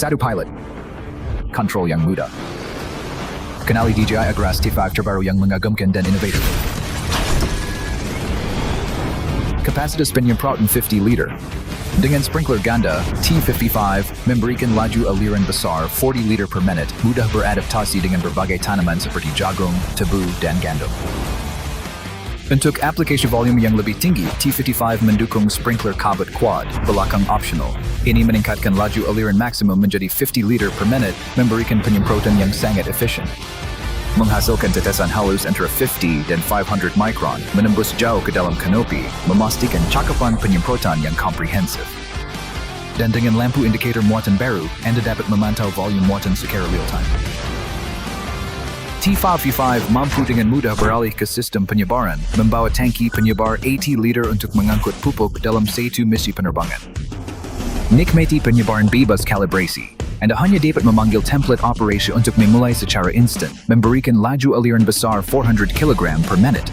Satu pilot. Kontrol yang mudah. Kenali DJI Agras T5 terbaru yang mengagumkan dan inovatif. Kapasitas penyemprotan 50 liter. Dengan sprinkler ganda, T55 memberikan laju aliran besar 40 liter per menit, mudah beradaptasi dengan berbagai tanaman seperti jagung, tebu, dan gandum. Untuk aplikasi volume yang lebih tinggi, T55 mendukung sprinkler kabut quad, belakang optional. Ini meningkatkan laju aliran maksimum menjadi 50 liter per menit, memberikan penyemprotan yang sangat efisien. Menghasilkan tetesan halus antara 50 dan 500 mikron, menembus jauh ke dalam kanopi, memastikan cakupan penyemprotan yang komprehensif. Dan dengan lampu indikator muatan baru, Anda dapat memantau volume muatan secara real-time. T55 mampu dengan mudah beralih ke sistem penyebaran, membawa tangki penyebar 80 liter untuk mengangkut pupuk dalam satu misi penerbangan. Nikmati penyebaran bebas kalibrasi. Anda hanya dapat memanggil template operasi untuk memulai secara instan, memberikan laju aliran besar 400 kg per menit.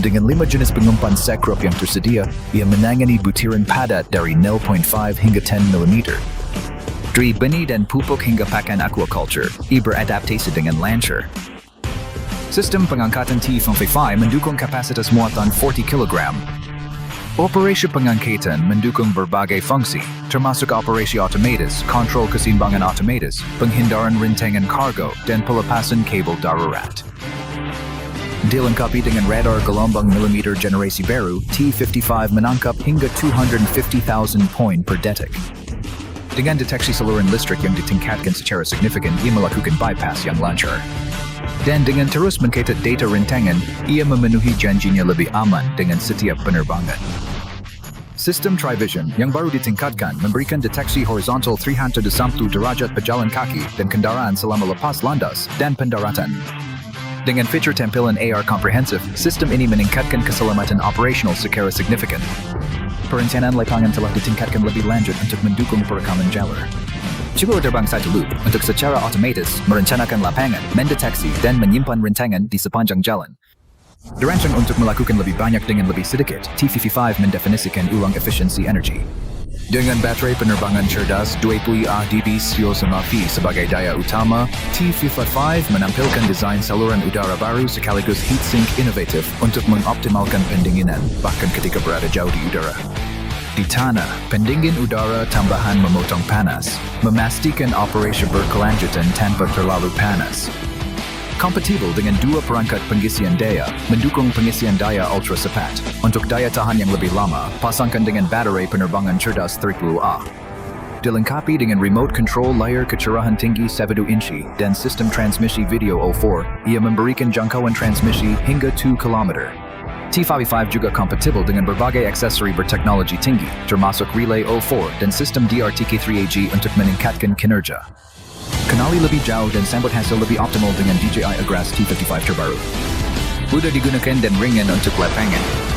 Dengan 5 jenis pengumpan sekrup yang tersedia, ia menangani butiran padat dari 0.5 hingga 10 mm. Dari benih dan pupuk hingga pakan aquaculture, ia beradaptasi dengan lancar. Sistem pengangkatan T55 mendukung kapasitas muatan 40 kg. Operasi pengangkatan mendukung berbagai fungsi, termasuk operasi otomatis, kontrol keseimbangan otomatis, penghindaran rintangan kargo, dan pelepasan kabel darurat. Dilengkapi dengan radar gelombang milimeter generasi baru, T55 menangkap hingga 250,000 poin per detik. Dengan deteksi saluran listrik yang ditingkatkan secara signifikan, ia melakukan bypass yang lancar. Dan dengan terus mencatat data rintangan, ia memenuhi janjinya lebih aman dengan setiap penerbangan. Sistem Trivision yang baru ditingkatkan memberikan deteksi horizontal 360 derajat pejalan kaki dan kendaraan selama lepas landas dan pendaratan. Dengan fitur tampilan AR komprehensif, sistem ini meningkatkan keselamatan operasional secara signifikan. Perencanaan lapangan telah ditingkatkan lebih lanjut untuk mendukung perekaman jalur. Cukup terbang satu loop untuk secara otomatis merencanakan lapangan, mendeteksi, dan menyimpan rintangan di sepanjang jalan. Dirancang untuk melakukan lebih banyak dengan lebih sedikit, T55 mendefinisikan ulang efisiensi energi. Dengan baterai penerbangan cerdas 20 ADB Mavic sebagai daya utama, T55 menampilkan desain saluran udara baru sekaligus heatsink inovatif untuk mengoptimalkan pendinginan, bahkan ketika berada jauh di udara. Di tanah, pendingin udara tambahan memotong panas, memastikan operasi berkelanjutan tanpa terlalu panas. Kompatibel dengan dua perangkat pengisian daya, mendukung pengisian daya ultra cepat. Untuk daya tahan yang lebih lama, pasangkan dengan baterai penerbangan cerdas 30A. Dilengkapi dengan remote control layar kecerahan tinggi 1 inci dan sistem transmisi video O4, ia memberikan jangkauan transmisi hingga 2 km. T55 juga kompatibel dengan berbagai aksesori berteknologi tinggi, termasuk relay O4 dan sistem DRTK3AG untuk meningkatkan kinerja. Kenali lebih jauh dan sambut hasil lebih optimal dengan DJI Agras T55 terbaru. Mudah digunakan dan ringan untuk lapangan.